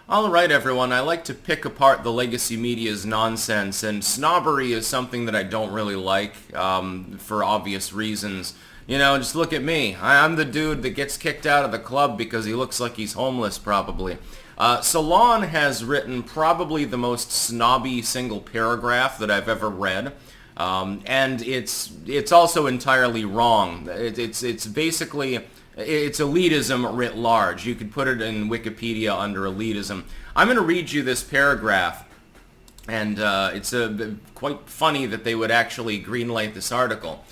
Alright everyone, I like to pick apart the legacy media's nonsense, and snobbery is something that I don't really like, for obvious reasons. You know, just look at me. I'm the dude that gets kicked out of the club because he looks like he's homeless, probably. Salons has written probably the most snobby single paragraph that I've ever read. And it's also entirely wrong. It's basically... It's elitism writ large. You could put it in Wikipedia under elitism. I'm going to read you this paragraph, and it's quite funny that they would actually greenlight this article.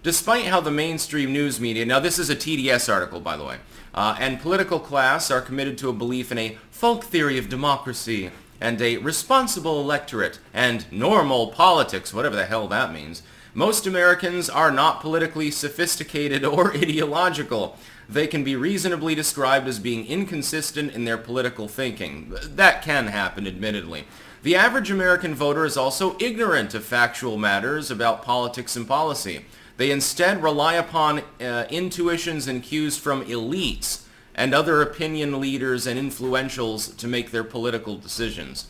Despite how the mainstream news media, now this is a TDS article by the way, and political class are committed to a belief in a folk theory of democracy and a responsible electorate and normal politics, whatever the hell that means, most Americans are not politically sophisticated or ideological. They can be reasonably described as being inconsistent in their political thinking. That can happen, admittedly. The average American voter is also ignorant of factual matters about politics and policy. They instead rely upon intuitions and cues from elites and other opinion leaders and influentials to make their political decisions.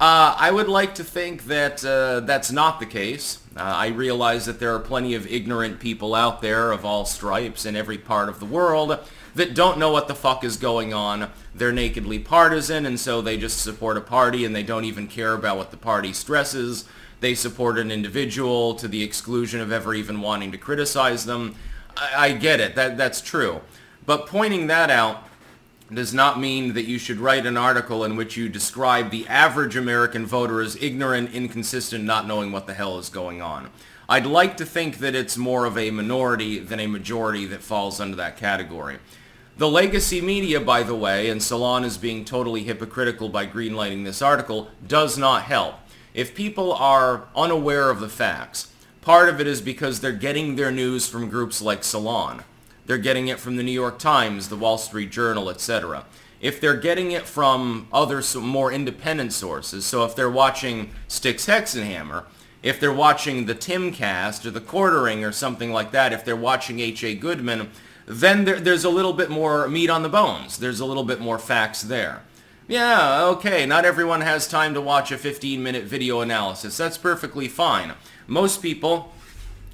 I would like to think that that's not the case. I realize that there are plenty of ignorant people out there of all stripes in every part of the world that don't know what the fuck is going on. They're nakedly partisan, and so they just support a party and they don't even care about what the party stresses. They support an individual to the exclusion of ever even wanting to criticize them. I get it. That's true. But pointing that out does not mean that you should write an article in which you describe the average American voter as ignorant, inconsistent, not knowing what the hell is going on. I'd like to think that it's more of a minority than a majority that falls under that category. The legacy media, by the way, and Salon is being totally hypocritical by greenlighting this article, does not help. If people are unaware of the facts, part of it is because they're getting their news from groups like Salon. They're getting it from the New York Times, the Wall Street Journal, etc. If they're getting it from other more independent sources, so if they're watching Styx Hexenhammer, if they're watching the Timcast or the Quartering or something like that, if they're watching H.A. Goodman, then there's a little bit more meat on the bones. There's a little bit more facts there. Yeah, okay, not everyone has time to watch a 15-minute video analysis. That's perfectly fine. Most people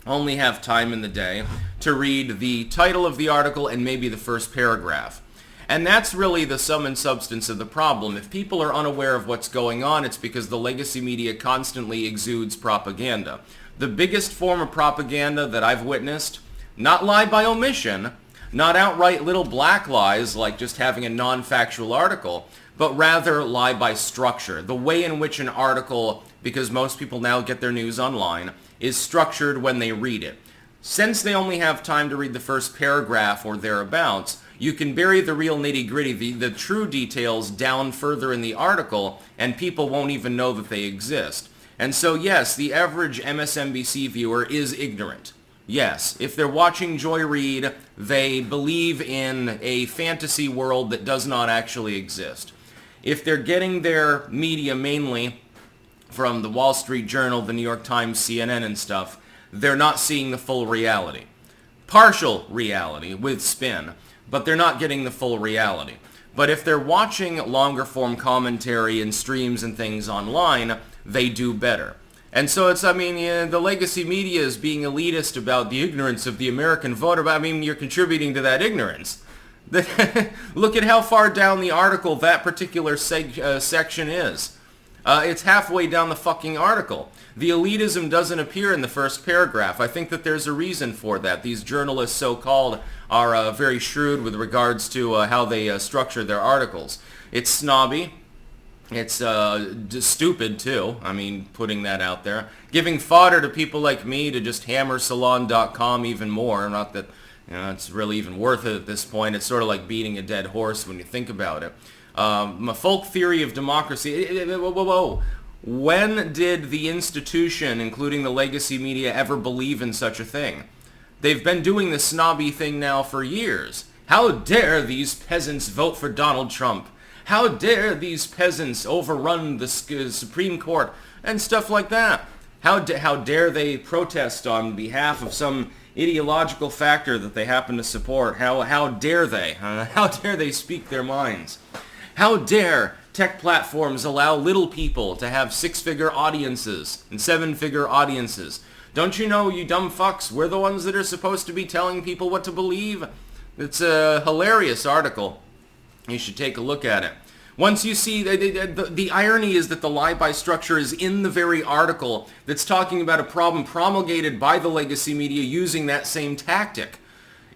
only have time in the day to read the title of the article and maybe the first paragraph. And that's really the sum and substance of the problem. If people are unaware of what's going on, it's because the legacy media constantly exudes propaganda. The biggest form of propaganda that I've witnessed, not lie by omission, not outright little black lies like just having a non-factual article, but rather lie by structure. The way in which an article, because most people now get their news online, is structured when they read it. Since they only have time to read the first paragraph or thereabouts, you can bury the real nitty-gritty, the true details down further in the article, and people won't even know that they exist. And so yes, the average MSNBC viewer is ignorant. Yes, if they're watching Joy Reid, they believe in a fantasy world that does not actually exist. If they're getting their media mainly from the Wall Street Journal, the New York Times, CNN and stuff, they're not seeing the full reality. Partial reality with spin, but they're not getting the full reality. But if they're watching longer form commentary and streams and things online, they do better. And so it's, the legacy media is being elitist about the ignorance of the American voter, but you're contributing to that ignorance. Look at how far down the article that particular section is. It's halfway down the fucking article. The elitism doesn't appear in the first paragraph. I think that there's a reason for that. These journalists, so-called, are very shrewd with regards to how they structure their articles. It's snobby. It's stupid, too. Putting that out there. Giving fodder to people like me to just hammer salon.com even more. Not that it's really even worth it at this point. It's sort of like beating a dead horse when you think about it. A folk theory of democracy. Whoa. When did the institution, including the legacy media, ever believe in such a thing? They've been doing the snobby thing now for years. How dare these peasants vote for Donald Trump? How dare these peasants overrun the Supreme Court? And stuff like that. How dare they protest on behalf of some ideological factor that they happen to support? How dare they? How dare they speak their minds? How dare tech platforms allow little people to have 6-figure audiences and 7-figure audiences. Don't you know, you dumb fucks, we're the ones that are supposed to be telling people what to believe? It's a hilarious article. You should take a look at it. Once you see, the irony is that the lie-by structure is in the very article that's talking about a problem promulgated by the legacy media using that same tactic.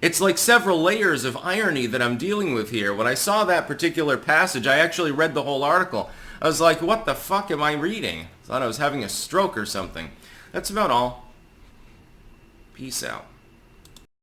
It's like several layers of irony that I'm dealing with here. When I saw that particular passage, I actually read the whole article. I was like, what the fuck am I reading? I thought I was having a stroke or something. That's about all. Peace out.